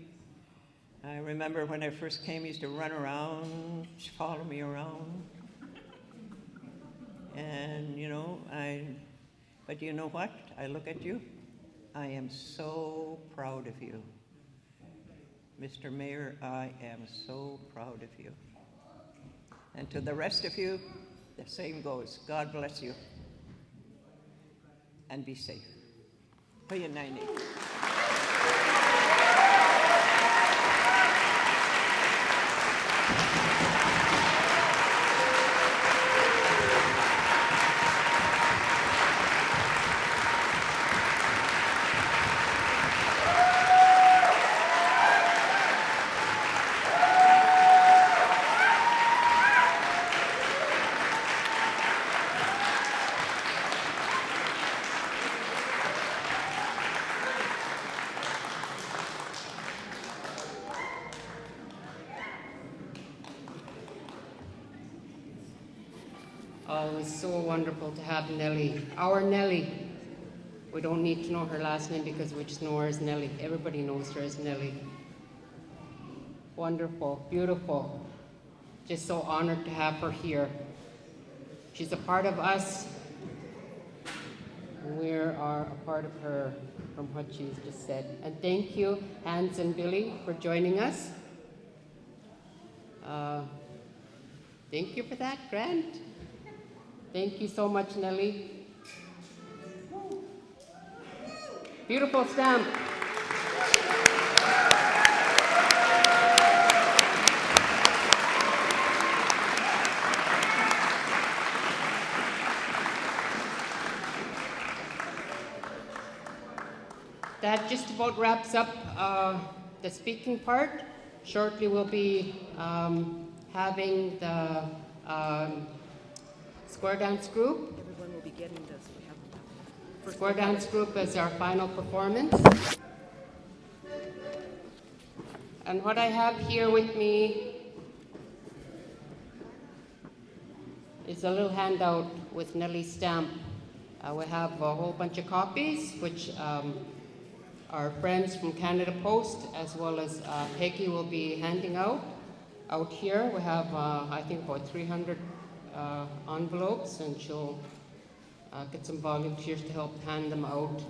I remember when I first came, used to run around, follow me around. And, you know, but you know what? I look at you, I am so proud of you. Mr. Mayor, I am so proud of you. And to the rest of you, the same goes. God bless you. And be safe. Always so wonderful to have Nellie, our Nellie. We don't need to know her last name because we just know her as Nellie. Everybody knows her as Nellie. Wonderful, beautiful. Just so honored to have her here. She's a part of us. We are a part of her from what she's just said. And thank you, Hans and Billy, for joining us. Thank you for that, Grant. Thank you so much, Nellie. Beautiful stamp. That just about wraps up the speaking part. Shortly we'll be having the square dance group. Everyone will be getting this. We have Square dance group is our final performance. And what I have here with me is a little handout with Nellie's stamp. We have a whole bunch of copies, which our friends from Canada Post, as well as Peggy, will be handing out. Out here, we have, I think, about 300 envelopes, and she'll get some volunteers to help hand them out.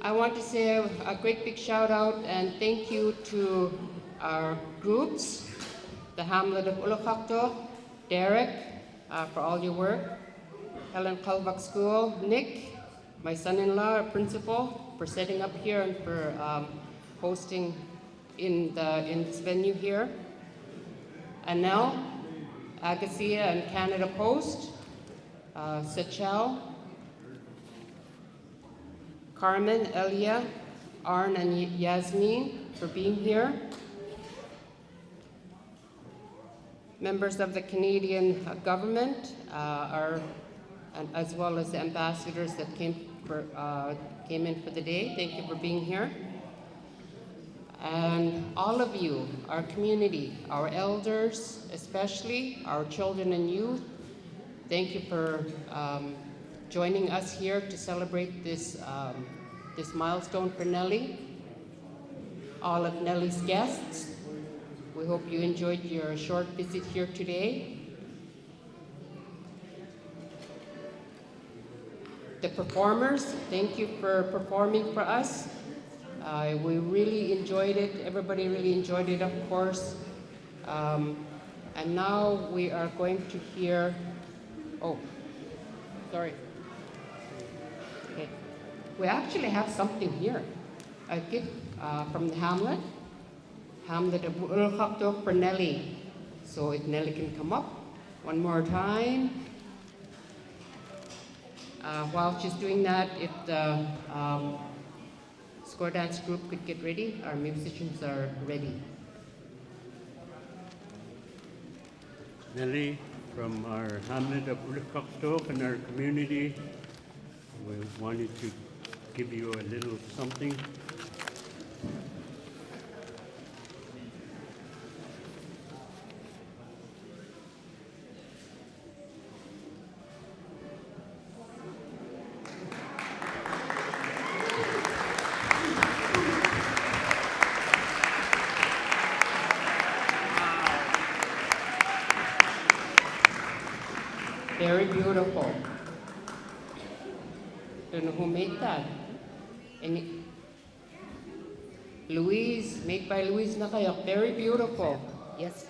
I want to say a great big shout out and thank you to our groups, the Hamlet of Ulafakto, Derek, for all your work, Helen Kalvak School, Nick, my son-in-law, our principal, for setting up here and for hosting in this venue here. Anel, Agassiz and Canada Post, Sechel, Carmen, Elia, Arn and Yasmin for being here. Members of the Canadian government, and as well as the ambassadors that came in for the day. Thank you for being here. And all of you, our community, our elders, especially our children and youth, thank you for joining us here to celebrate this milestone for Nellie. All of Nellie's guests, we hope you enjoyed your short visit here today. The performers, thank you for performing for us. We really enjoyed it. Everybody really enjoyed it, of course. And now we are going to hear, oh, sorry. Okay. We actually have something here, a gift from the Hamlet of Ulfakto for Nellie. So if Nellie can come up one more time. While she's doing that, if the square dance group could get ready, our musicians are ready. Nelly, from our Hamlet of Ulfakto and our community, we wanted to give you a little something. Very beautiful. Don't know who made that. Louise, made by Louise Nakayak. Very beautiful. Yes.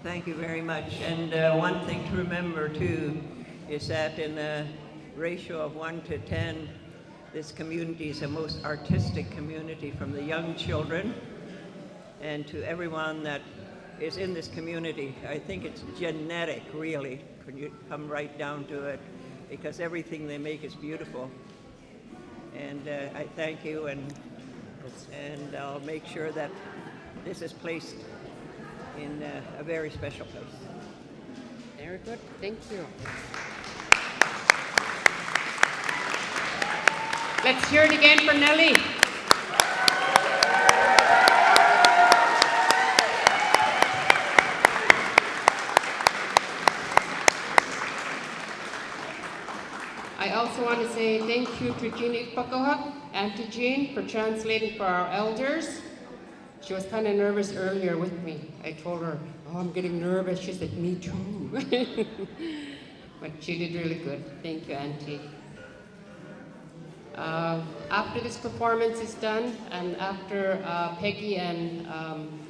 Thank you very much. And one thing to remember too is that in a ratio of 1 to 10, this community is the most artistic community, from the young children and to everyone that is in this community. I think it's genetic, really, when you come right down to it, because everything they make is beautiful. And I thank you, and I'll make sure that this is placed in a very special place. Very good. Thank you. Let's hear it again for Nellie. you to Jean Ikpakahak, Auntie Jean, for translating for our elders. She was kind of nervous earlier with me. I told her, oh, I'm getting nervous. She said, me too. But she did really good. Thank you, Auntie. After this performance is done, and after Peggy and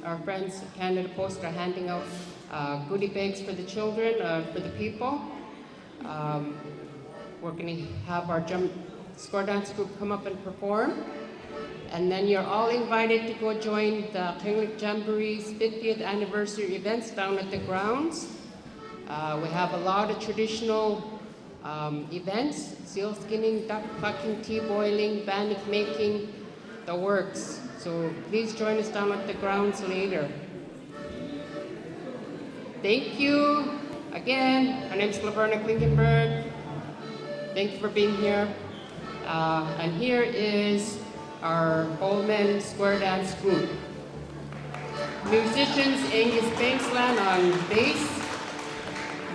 our friends Canada Post are handing out goodie bags for the children, for the people, we're going to have our square dance group come up and perform. And then you're all invited to go join the Kingalik Jamboree's 50th anniversary events down at the grounds. We have a lot of traditional events: seal skinning, duck plucking, tea boiling, bandit making, the works. So please join us down at the grounds later. Thank you again. My name is Laverna Klinkenberg. Thank you for being here. And here is our Bowman Square Dance group. Musicians: Angus Banksland on bass,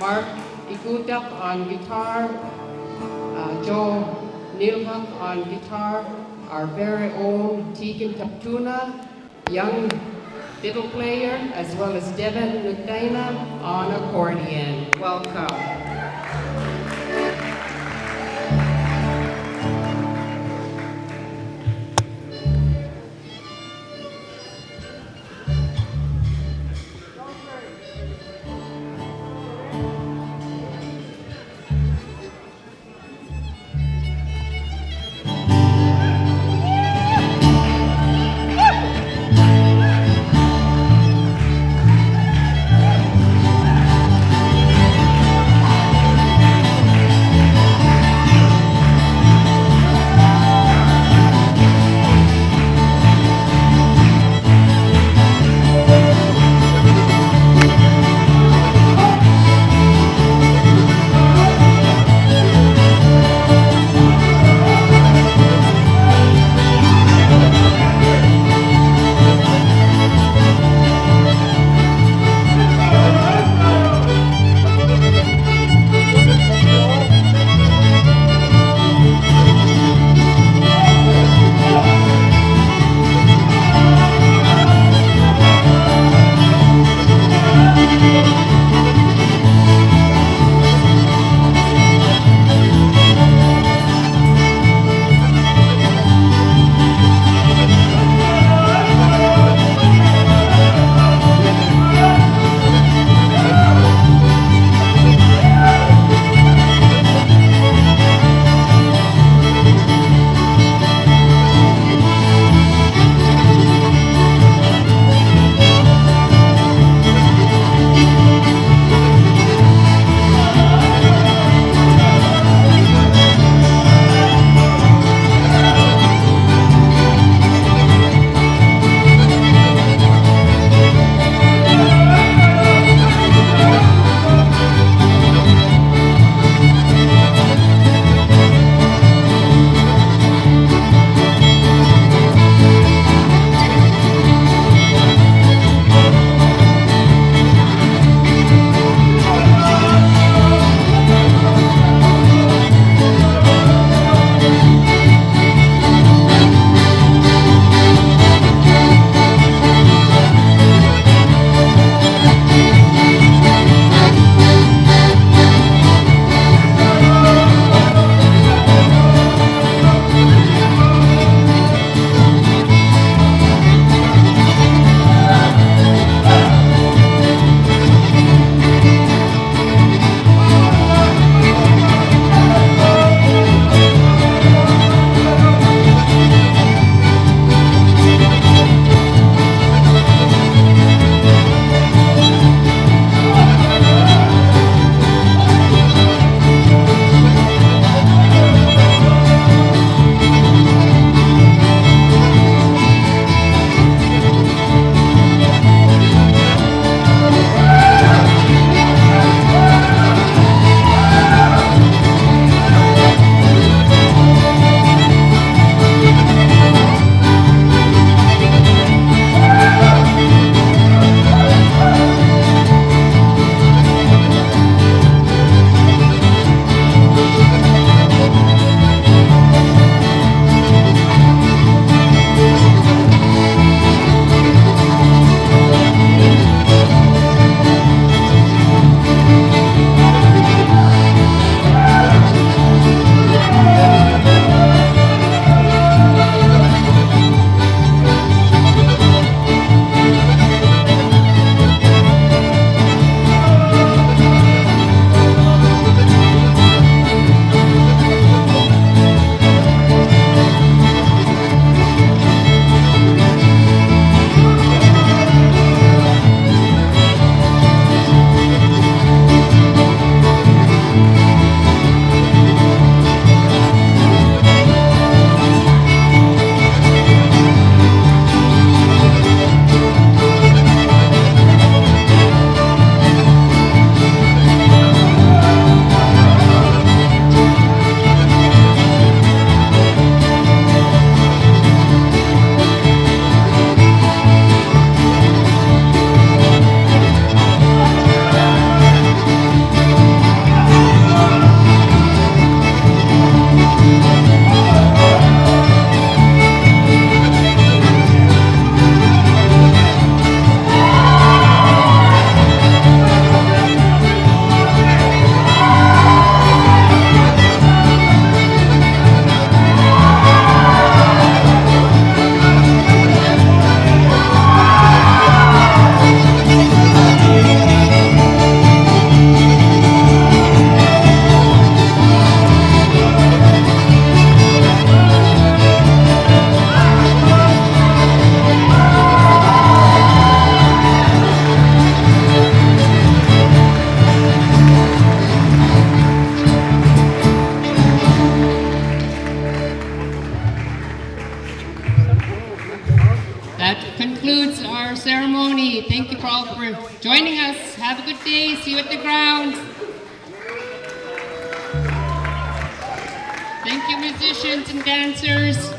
Mark Igudak on guitar, Joe Nilhak on guitar, our very own Tegan Taptuna, young fiddle player, as well as Devin Nugdaina on accordion. Welcome. concludes our ceremony. Thank you for all for joining us. Have a good day. See you at the grounds. Thank you, musicians and dancers.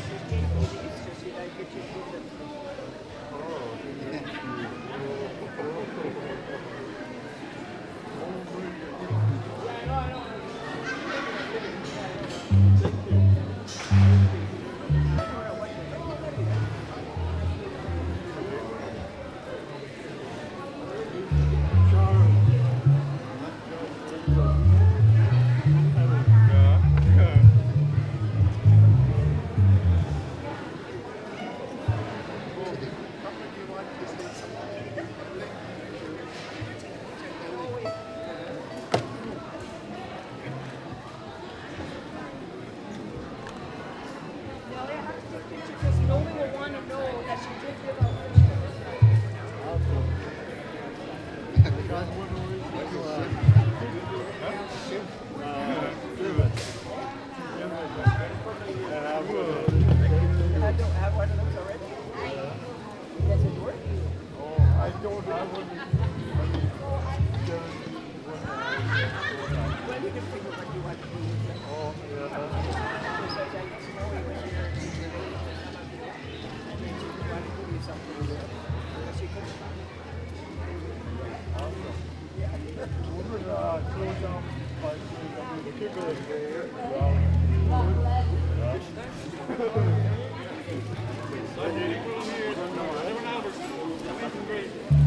Great.